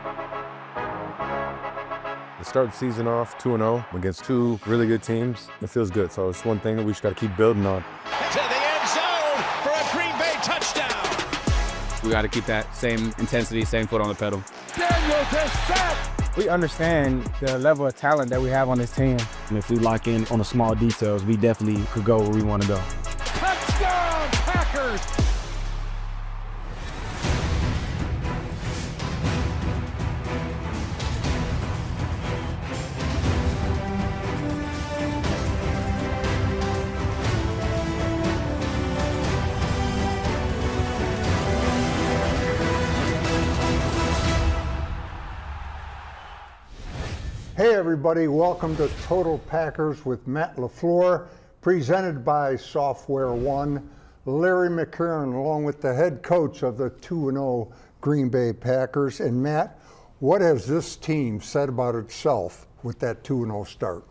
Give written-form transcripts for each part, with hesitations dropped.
To start the season off 2-0 against two really good teams, it feels good. So it's one thing that we just got to keep building on. To the end zone for a Green Bay touchdown. We got to keep that same intensity, same foot on the pedal. Daniels is set. We understand the level of talent that we have on this team. And if we lock in on the small details, we definitely could go where we want to go. Touchdown, Packers. Hey everybody, welcome to Total Packers with Matt LaFleur, presented by Software One. Larry McCarren, along with the head coach of the 2-0 Green Bay Packers. And Matt, what has this team said about itself with that 2-0 start?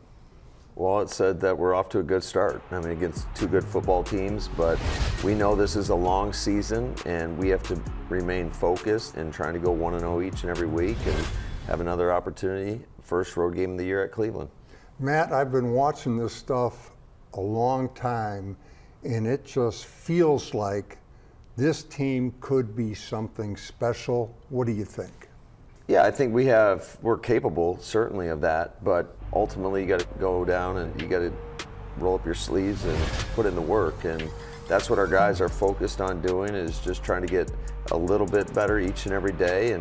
Well, it said that we're off to a good start. I mean, against two good football teams, but we know this is a long season and we have to remain focused and trying to go 1-0 each and every week and have another opportunity. First road game of the year at Cleveland. Matt, I've been watching this stuff a long time, and it just feels like this team could be something special. What do you think? Yeah, I think we're capable, certainly, of that, but ultimately you got to go down and you got to roll up your sleeves and put in the work, and that's what our guys are focused on doing, is just trying to get a little bit better each and every day.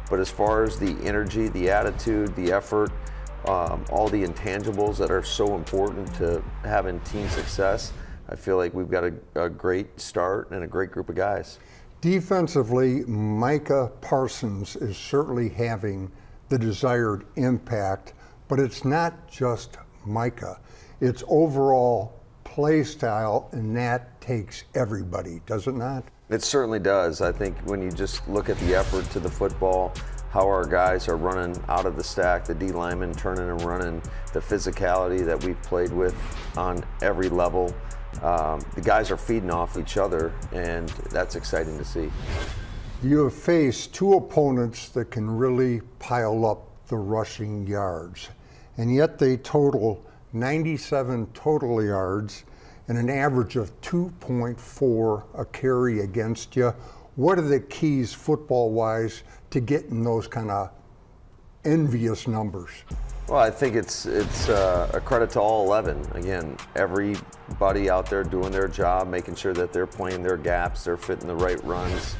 But as far as the energy, the attitude, the effort, all the intangibles that are so important to having team success, I feel like we've got a great start and a great group of guys. Defensively, Micah Parsons is certainly having the desired impact, but it's not just Micah. It's overall play style, and that takes everybody, does it not? It certainly does. I think when you just look at the effort to the football, how our guys are running out of the stack, the D linemen turning and running, the physicality that we've played with on every level, the guys are feeding off each other, and that's exciting to see. You have faced two opponents that can really pile up the rushing yards, and yet they total 97 total yards and an average of 2.4 a carry against you. What are the keys football-wise to getting those kind of envious numbers? Well, I think it's a credit to all 11. Again, everybody out there doing their job, making sure that they're playing their gaps, they're fitting the right runs,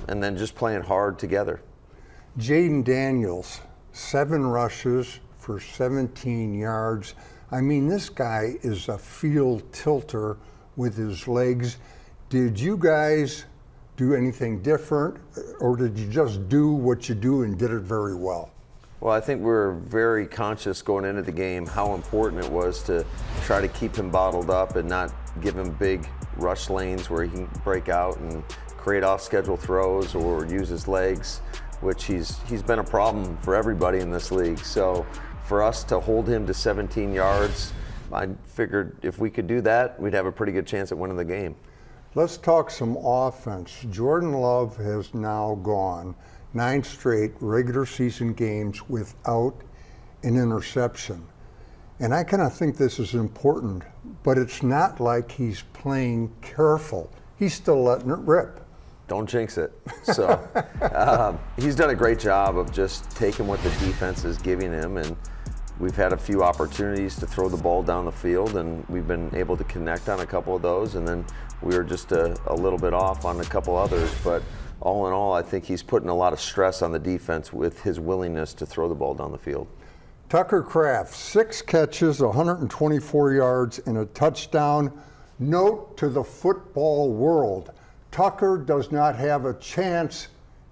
and then just playing hard together. Jaden Daniels, 7 rushes for 17 yards. I mean, this guy is a field tilter with his legs. Did you guys do anything different, or did you just do what you do and did it very well? Well, I think we were very conscious going into the game how important it was to try to keep him bottled up and not give him big rush lanes where he can break out and create off-schedule throws or use his legs, which he's been a problem for everybody in this league. So for us to hold him to 17 yards, I figured if we could do that, we'd have a pretty good chance at winning the game. Let's talk some offense. Jordan Love has now gone 9 straight regular season games without an interception. And I kind of think this is important, but it's not like he's playing careful. He's still letting it rip. Don't jinx it. So he's done a great job of just taking what the defense is giving him, and we've had a few opportunities to throw the ball down the field, and we've been able to connect on a couple of those, and then we were just a little bit off on a couple others. But all in all, I think he's putting a lot of stress on the defense with his willingness to throw the ball down the field. Tucker Kraft, 6 catches, 124 yards, and a touchdown. Note to the football world, Tucker does not have a chance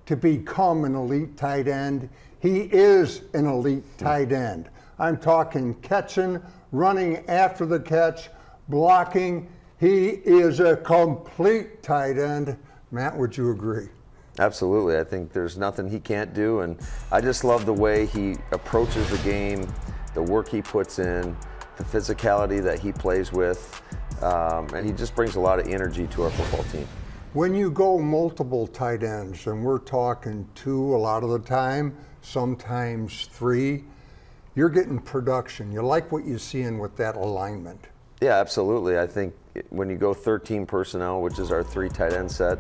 to become an elite tight end. He is an elite tight end. I'm talking catching, running after the catch, blocking. He is a complete tight end. Matt, would you agree? Absolutely. I think there's nothing he can't do, and I just love the way he approaches the game, the work he puts in, the physicality that he plays with, and he just brings a lot of energy to our football team. When you go multiple tight ends, and we're talking 2 a lot of the time, sometimes 3, you're getting production. You like what you're seeing with that alignment. Yeah, absolutely. I think when you go 13 personnel, which is our 3 tight end set,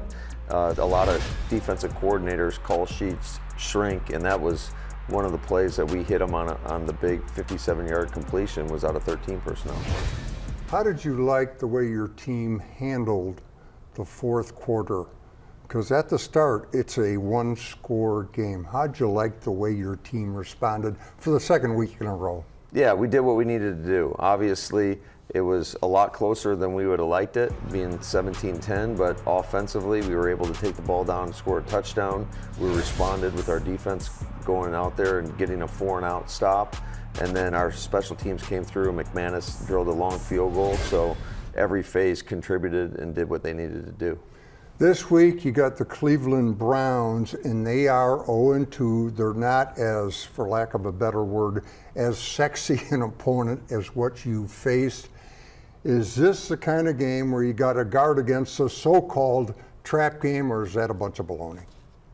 a lot of defensive coordinators call sheets shrink, and that was one of the plays that we hit them on the big 57-yard completion was out of 13 personnel. How did you like the way your team handled the fourth quarter? Because at the start, it's a 1-score game. How'd you like the way your team responded for the second week in a row? Yeah, we did what we needed to do. Obviously, it was a lot closer than we would have liked it, being 17-10, but offensively, we were able to take the ball down and score a touchdown. We responded with our defense going out there and getting a 4-and-out stop. And then our special teams came through. McManus drilled a long field goal, so every phase contributed and did what they needed to do. This week, you got the Cleveland Browns, and they are 0-2. They're not as, for lack of a better word, as sexy an opponent as what you faced. Is this the kind of game where you got to guard against a so-called trap game, or is that a bunch of baloney?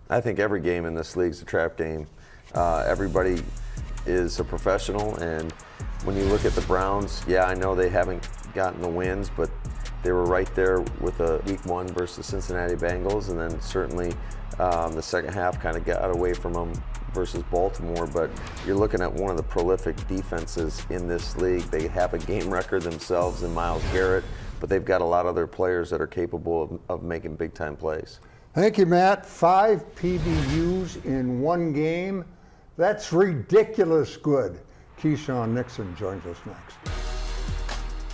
I think every game in this league is a trap game. Everybody is a professional, and when you look at the Browns, yeah, I know they haven't gotten the wins, but they were right there with the week 1 versus Cincinnati Bengals, and then certainly the second half kind of got away from them versus Baltimore. But you're looking at one of the prolific defenses in this league. They have a game record themselves in Myles Garrett, but they've got a lot of other players that are capable of making big-time plays. Thank you, Matt. 5 PBUs in 1 game. That's ridiculous good. Keisean Nixon joins us next.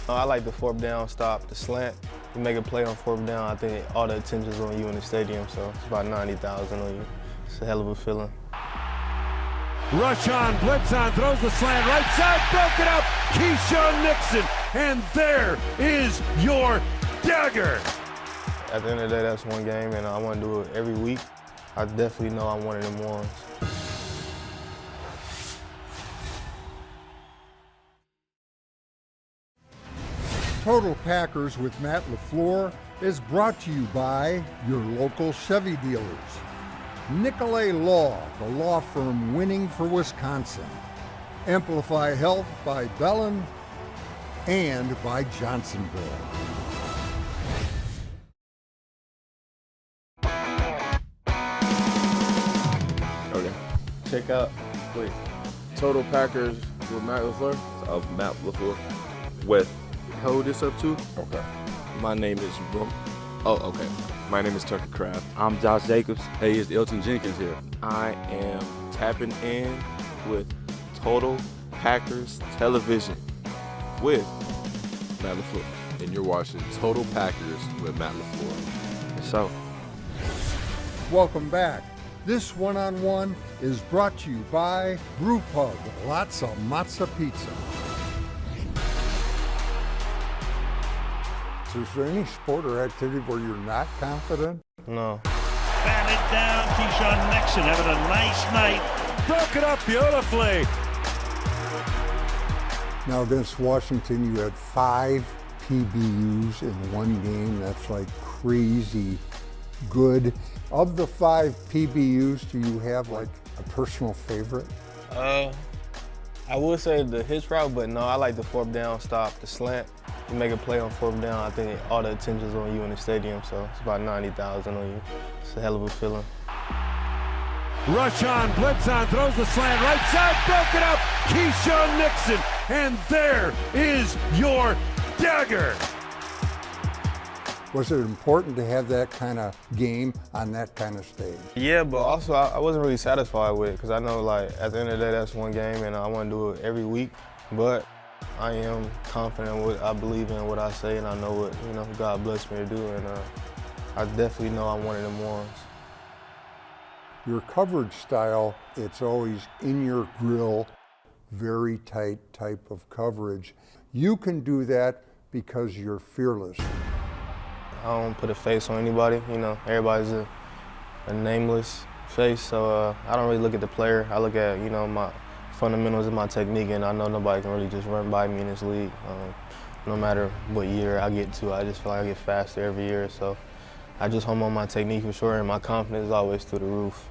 I like the 4th down stop, the slant. You make a play on 4th down, I think all the attention's on you in the stadium, so it's about 90,000 on you. It's a hell of a feeling. Rush on, blitz on, throws the slant right side, broken up, Keisean Nixon, and there is your dagger. At the end of the day, that's 1 game, and I want to do it every week. I definitely know I'm one of them ones. Total Packers with Matt LaFleur is brought to you by your local Chevy dealers. Nicolay Law, the law firm winning for Wisconsin. Amplify Health by Bellin and by Johnsonville. Okay. Check out, wait, Total Packers with Matt LaFleur? Of Matt LaFleur. With. Hold this up too? Okay. My name is okay. My name is Tucker Kraft. I'm Josh Jacobs. Hey, it's Elton Jenkins here. I am tapping in with Total Packers Television with Matt LaFleur. And you're watching Total Packers with Matt LaFleur. So, welcome back. This one-on-one is brought to you by Brew Pub, lots of matzo pizza. Is there any sport or activity where you're not confident? No. Batted down, Keisean Nixon having a nice night. Broke it up beautifully. Now against Washington, you had 5 PBUs in 1 game. That's like crazy good. Of the 5 PBUs, do you have like a personal favorite? I would say the hitch route, but no, I like the 4th down stop, the slant. You make a play on 4th down, I think all the attention's on you in the stadium, so it's about 90,000 on you. It's a hell of a feeling. Rush on, blitz on, throws the slant right side, broken up, Keisean Nixon, and there is your dagger. Was it important to have that kind of game on that kind of stage? Yeah, but also I wasn't really satisfied with it because I know like at the end of the day that's 1 game and I want to do it every week. But I am confident in what I believe in, what I say, and I know what God blessed me to do, and I definitely know I'm one of them ones. Your coverage style, it's always in your grill, very tight type of coverage. You can do that because you're fearless. I don't put a face on anybody, everybody's a nameless face, so I don't really look at the player. I look at, my fundamentals and my technique, and I know nobody can really just run by me in this league. No matter what year I get to, I just feel like I get faster every year, so I just hone on my technique for sure, and my confidence is always through the roof.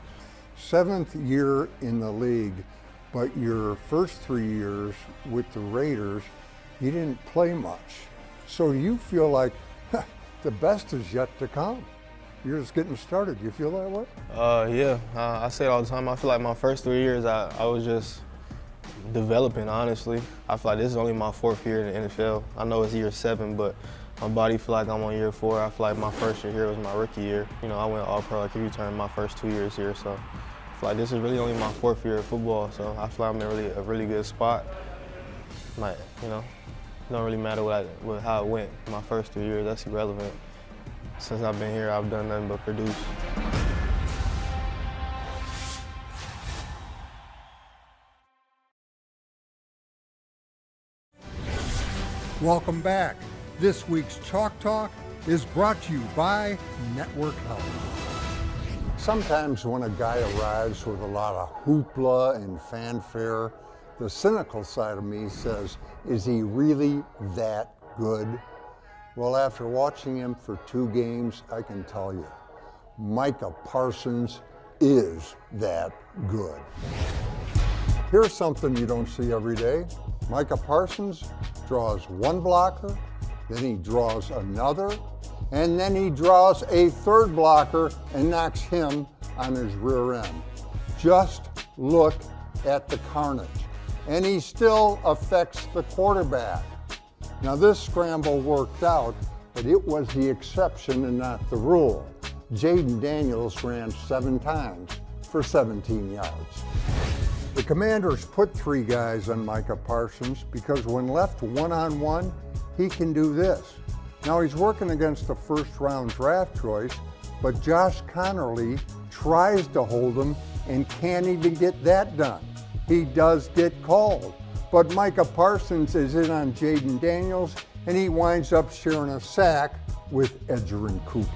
7th year in the league, but your first 3 years with the Raiders, you didn't play much. So you feel like the best is yet to come. You're just getting started. You feel that way? Yeah, I say it all the time. I feel like my first 3 years, I was just developing, honestly. I feel like this is only my 4th year in the NFL. I know it's year 7, but my body feel like I'm on year 4. I feel like my first year here was my rookie year. You know, I went all-pro like if you turn my first 2 years here, so I feel like this is really only my 4th year of football, so I feel like I'm in a really good spot. Like, you know, it don't really matter how it went. My first 3 years, that's irrelevant. Since I've been here, I've done nothing but produce. Welcome back. This week's Chalk Talk is brought to you by Network Health. Sometimes when a guy arrives with a lot of hoopla and fanfare, the cynical side of me says, is he really that good? Well, after watching him for 2 games, I can tell you, Micah Parsons is that good. Here's something you don't see every day. Micah Parsons draws 1 blocker, then he draws another, and then he draws a 3rd blocker and knocks him on his rear end. Just look at the carnage. And he still affects the quarterback. Now this scramble worked out, but it was the exception and not the rule. Jaden Daniels ran 7 times for 17 yards. The Commanders put 3 guys on Micah Parsons because when left one-on-one, he can do this. Now he's working against a first-round draft choice, but Josh Connerly tries to hold him and can't even get that done. He does get called, but Micah Parsons is in on Jaden Daniels, and he winds up sharing a sack with Edgerrin Cooper.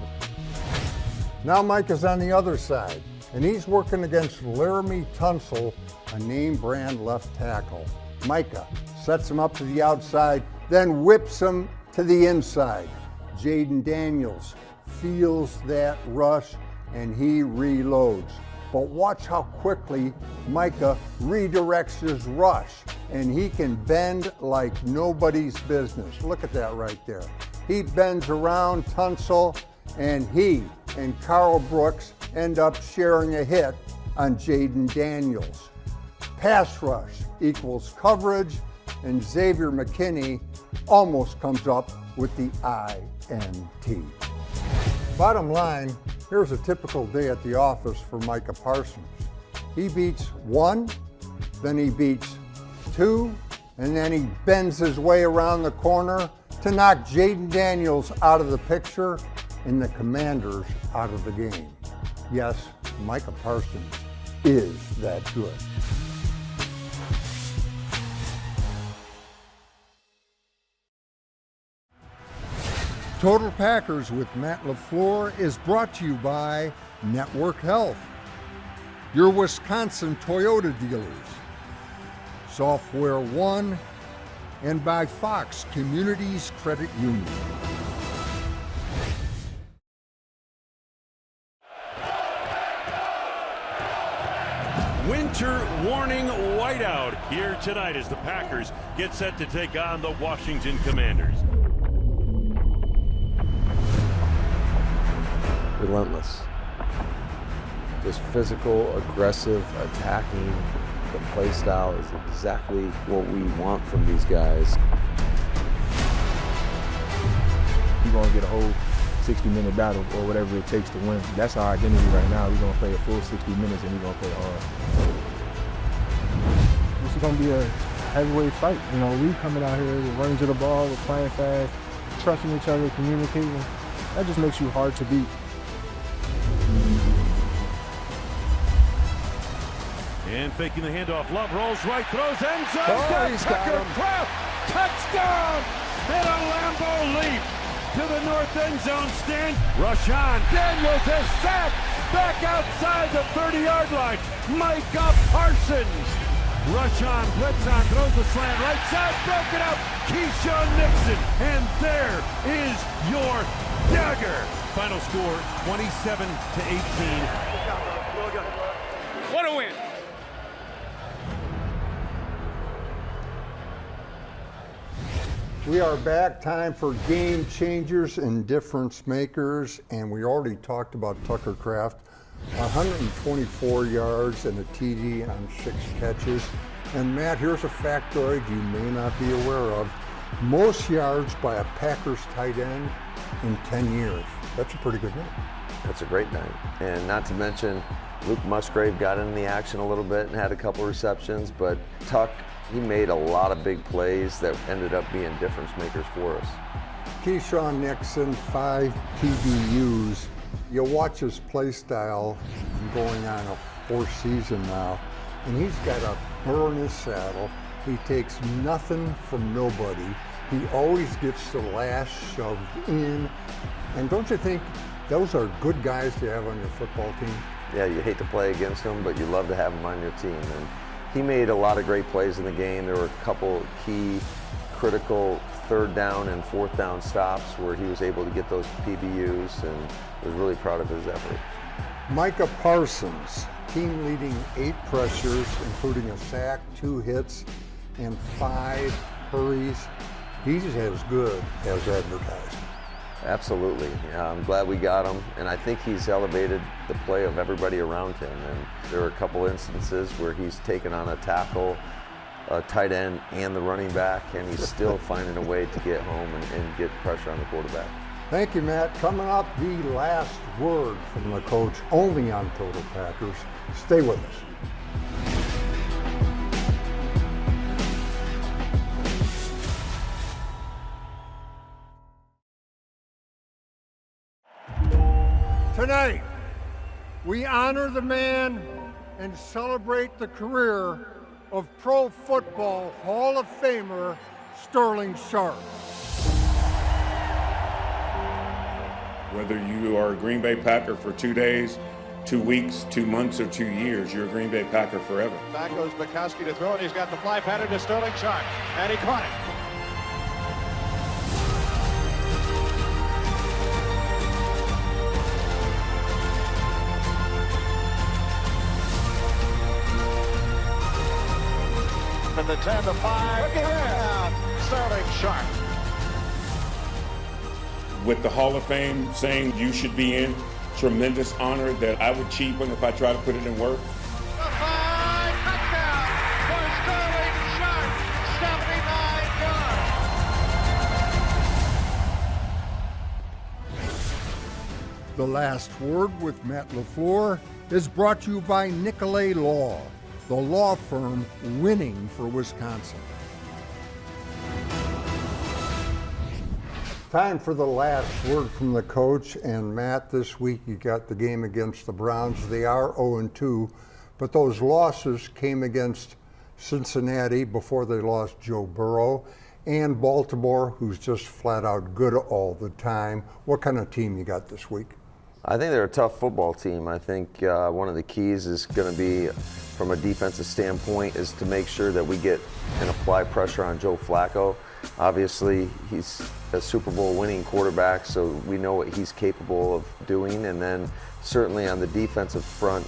Now Micah's on the other side, and he's working against Larry Tunsil, a name-brand left tackle. Micah sets him up to the outside, then whips him to the inside. Jaden Daniels feels that rush, and he reloads. But watch how quickly Micah redirects his rush, and he can bend like nobody's business. Look at that right there. He bends around Tunsil, and he and Carl Brooks end up sharing a hit on Jaden Daniels. Pass rush equals coverage, and Xavier McKinney almost comes up with the INT. Bottom line, here's a typical day at the office for Micah Parsons. He beats 1, then he beats 2, and then he bends his way around the corner to knock Jaden Daniels out of the picture and the Commanders out of the game. Yes, Micah Parsons is that good. Total Packers with Matt LaFleur is brought to you by Network Health, your Wisconsin Toyota dealers, Software One, and by Fox Communities Credit Union. Winter warning whiteout here tonight as the Packers get set to take on the Washington Commanders. Relentless. Just physical, aggressive, attacking. The play style is exactly what we want from these guys. You're going to get a whole 60-minute battle or whatever it takes to win. That's our identity right now. We're going to play a full 60 minutes and we're going to play hard. This is going to be a heavyweight fight. You know, we coming out here, we're running to the ball, we're playing fast, trusting each other, communicating. That just makes you hard to beat. And faking the handoff, Love rolls right, throws end zone. Oh, he's got him. Kraft, touchdown! And a Lambeau leap to the north end zone stands. Rashawn Daniels has sacked back outside the 30-yard line. Micah Parsons. Rashawn Blitzon throws the slant right side, broken up. Keisean Nixon, and there is your dagger. Final score 27-18. What a win. We are back. Time for game changers and difference makers. And we already talked about Tucker Kraft. 124 yards and a TD on 6 catches. And Matt, here's a factoid you may not be aware of. Most yards by a Packers tight end in 10 years. That's a pretty good night. That's a great night. And not to mention, Luke Musgrave got in the action a little bit and had a couple receptions, but Tuck, he made a lot of big plays that ended up being difference makers for us. Keisean Nixon, 5 TDUs. You watch his play style going on a 4th season now, and he's got a burr in his saddle. He takes nothing from nobody. He always gets the last shoved in. And don't you think those are good guys to have on your football team? Yeah, you hate to play against them, but you love to have them on your team. And he made a lot of great plays in the game. There were a couple key, critical 3rd down and 4th down stops where he was able to get those PBUs, and was really proud of his effort. Micah Parsons, team leading 8 pressures, including a sack, 2 hits, and 5 hurries. He's as good as advertised. Absolutely. I'm glad we got him, and I think he's elevated the play of everybody around him. And there are a couple instances where he's taken on a tackle, a tight end, and the running back, and he's still finding a way to get home and get pressure on the quarterback. Thank you, Matt. Coming up, the last word from the coach, only on Total Packers. Stay with us. Tonight, we honor the man and celebrate the career of Pro Football Hall of Famer Sterling Sharpe. Whether you are a Green Bay Packer for 2 days, 2 weeks, 2 months, or 2 years, you're a Green Bay Packer forever. Back goes Bukowski to throw it. He's got the fly pattern to Sterling Sharpe, and he caught it. And the 10, the 5, look at Sterling Sharpe. With the Hall of Fame saying you should be in, tremendous honor that I would cheapen if I try to put it in work. The 5, touchdown for Sterling Sharpe, 79 yards. The Last Word with Matt LaFleur is brought to you by Nicolay Law, the law firm winning for Wisconsin. Time for the last word from the coach. And Matt, this week you got the game against the Browns. They are 0-2, but those losses came against Cincinnati before they lost Joe Burrow, and Baltimore, who's just flat out good all the time. What kind of team you got this week? I think they're a tough football team. I think one of the keys is going to be, from a defensive standpoint, is to make sure that we get and apply pressure on Joe Flacco. Obviously, he's a Super Bowl winning quarterback, so we know what he's capable of doing. And then certainly on the defensive front,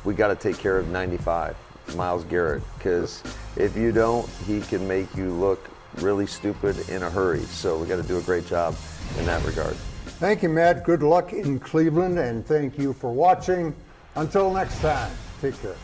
we got to take care of 95, Myles Garrett, because if you don't, he can make you look really stupid in a hurry. So we got to do a great job in that regard. Thank you, Matt. Good luck in Cleveland, and thank you for watching. Until next time, take care.